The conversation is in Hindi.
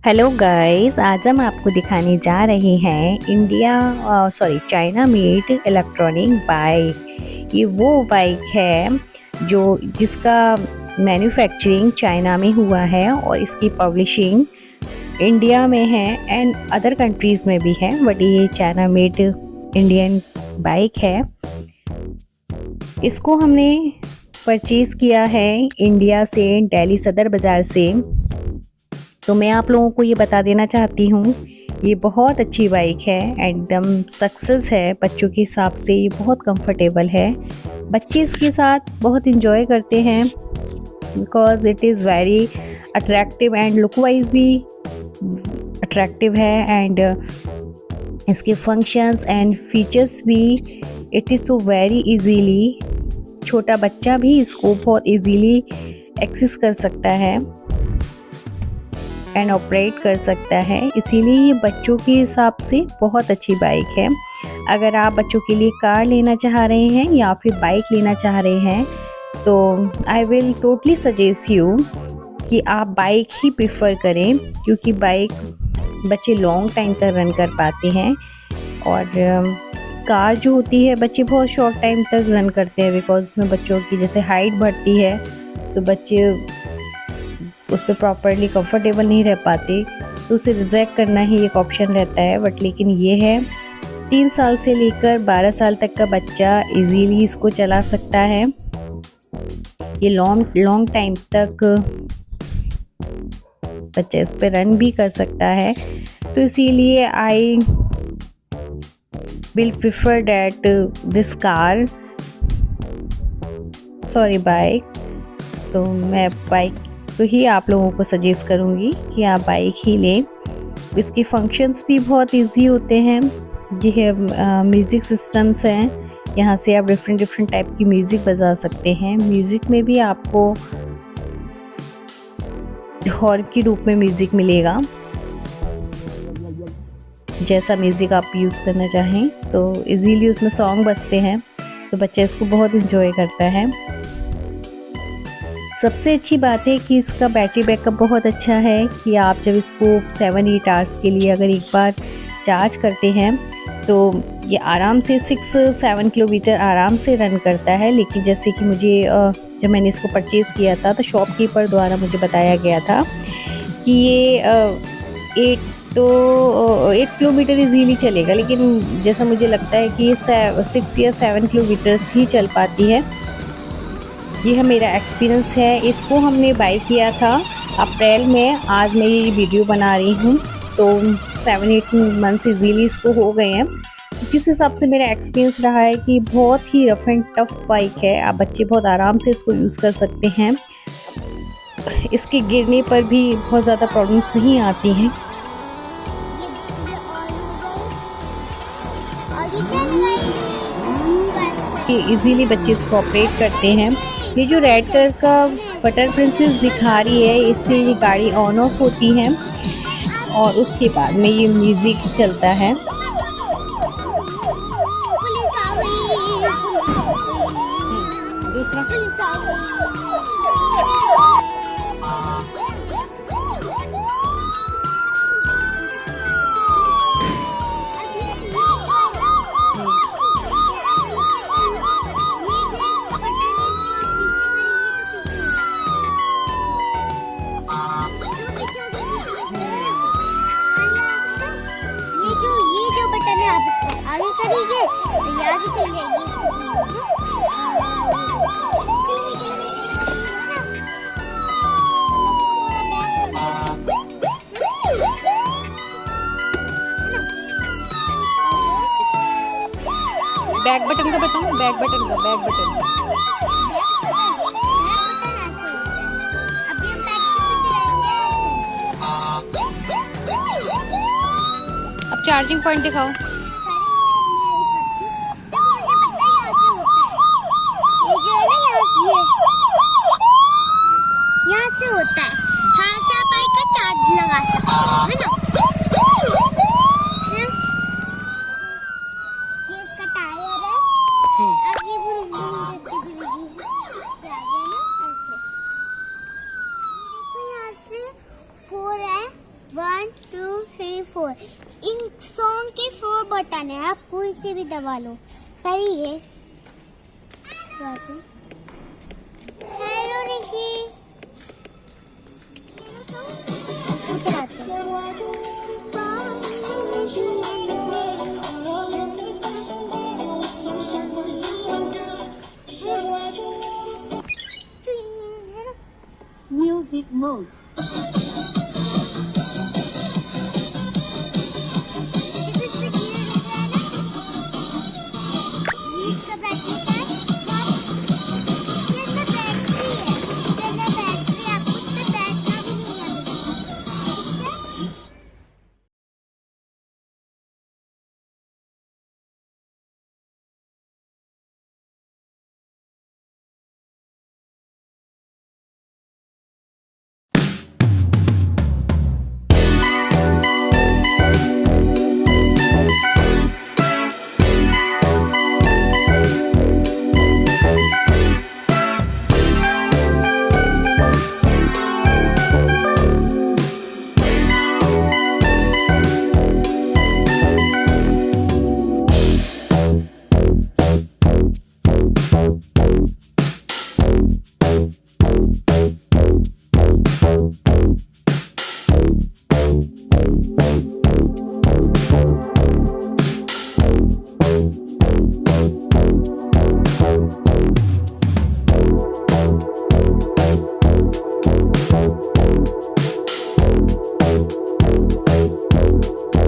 हेलो गाइस, आज हम आपको दिखाने जा रहे हैं चाइना मेड इलेक्ट्रॉनिक बाइक। ये वो बाइक है जिसका मैन्युफैक्चरिंग चाइना में हुआ है और इसकी पब्लिशिंग इंडिया में है एंड अदर कंट्रीज़ में भी है, बट ये चाइना मेड इंडियन बाइक है। इसको हमने परचेज़ किया है इंडिया से, दिल्ली सदर बाज़ार से। तो मैं आप लोगों को ये बता देना चाहती हूँ, ये बहुत अच्छी बाइक है, एकदम सक्सेस है। बच्चों के हिसाब से ये बहुत कंफर्टेबल है, बच्चे इसके साथ बहुत इंजॉय करते हैं because it is very attractive and look wise भी अट्रैक्टिव है एंड इसके फंक्शंस एंड फीचर्स भी it is so very easily, छोटा बच्चा भी इसको बहुत इजीली एक्सेस कर सकता है एंड ऑपरेट कर सकता है। इसीलिए ये बच्चों के हिसाब से बहुत अच्छी बाइक है। अगर आप बच्चों के लिए कार लेना चाह रहे हैं या फिर बाइक लेना चाह रहे हैं तो I will totally suggest you कि आप बाइक ही प्रेफर करें, क्योंकि बाइक बच्चे लॉन्ग टाइम तक रन कर पाते हैं और कार जो होती है बच्चे बहुत शॉर्ट टाइम तक रन करते हैं बिकॉज उसमें बच्चों की जैसे हाइट बढ़ती है तो बच्चे उस पर प्रॉपरली कंफर्टेबल नहीं रह पाते, तो उसे रिजेक्ट करना ही एक ऑप्शन रहता है। बट लेकिन ये है 3 साल से लेकर 12 साल तक का बच्चा इजीली इसको चला सकता है। ये लॉन्ग टाइम तक बच्चा इस पर रन भी कर सकता है, तो इसीलिए I will prefer that this bike. तो मैं बाइक तो ही आप लोगों को सजेस्ट करूंगी कि आप बाइक ही लें। इसके फंक्शंस भी बहुत इजी होते हैं। जी है, म्यूज़िक सिस्टम्स हैं, यहाँ से आप डिफरेंट टाइप की म्यूज़िक बजा सकते हैं। म्यूज़िक में भी आपको हॉर्न के रूप में म्यूज़िक मिलेगा, जैसा म्यूज़िक आप यूज़ करना चाहें तो इजीली उसमें सॉन्ग बजते हैं, तो बच्चा इसको बहुत इंजॉय करता है। सबसे अच्छी बात है कि इसका बैटरी बैकअप बहुत अच्छा है कि आप जब इसको 7-8 आवर्स के लिए अगर एक बार चार्ज करते हैं तो ये आराम से 6-7 किलोमीटर आराम से रन करता है। लेकिन जैसे कि मुझे जब मैंने इसको परचेज़ किया था तो शॉपकीपर द्वारा मुझे बताया गया था कि ये 8 किलोमीटर इजीली चलेगा, लेकिन जैसा मुझे लगता है कि ये 6 या 7 किलोमीटर्स ही चल पाती है। ये है मेरा एक्सपीरियंस है। इसको हमने बाय किया था अप्रैल में, आज मैं ये वीडियो बना रही हूँ तो 7-8 मंथ्स इजीली इसको हो गए हैं। जिस हिसाब से मेरा एक्सपीरियंस रहा है कि बहुत ही रफ एंड टफ बाइक है, आप बच्चे बहुत आराम से इसको यूज़ कर सकते हैं। इसके गिरने पर भी बहुत ज़्यादा प्रॉब्लम्स नहीं आती हैं। इजीली बच्चे इसको ऑपरेट करते हैं। ये जो रेड कलर का बटर प्रिंसेस दिखा रही है, इससे ये गाड़ी ऑन ऑफ होती है और उसके बाद में ये म्यूज़िक चलता है। दूसरा आप इसको आगे करेंगे तो ये आगे चल जाएगी। बैक बटन का बताऊं, बैक बटन अब चार्जिंग पॉइंट दिखाओ। यहाँ से होता है, हाँ से आप बाइक का चार्ज लगा सकते हो, है ना। ये इसका टायर है, अब ये 1 2 3 4 इन सॉन्ग के 4 बटन है, आप कोई से भी दबा लो। पहले ये हेलो ऋषि, इसको चलाते Music mode.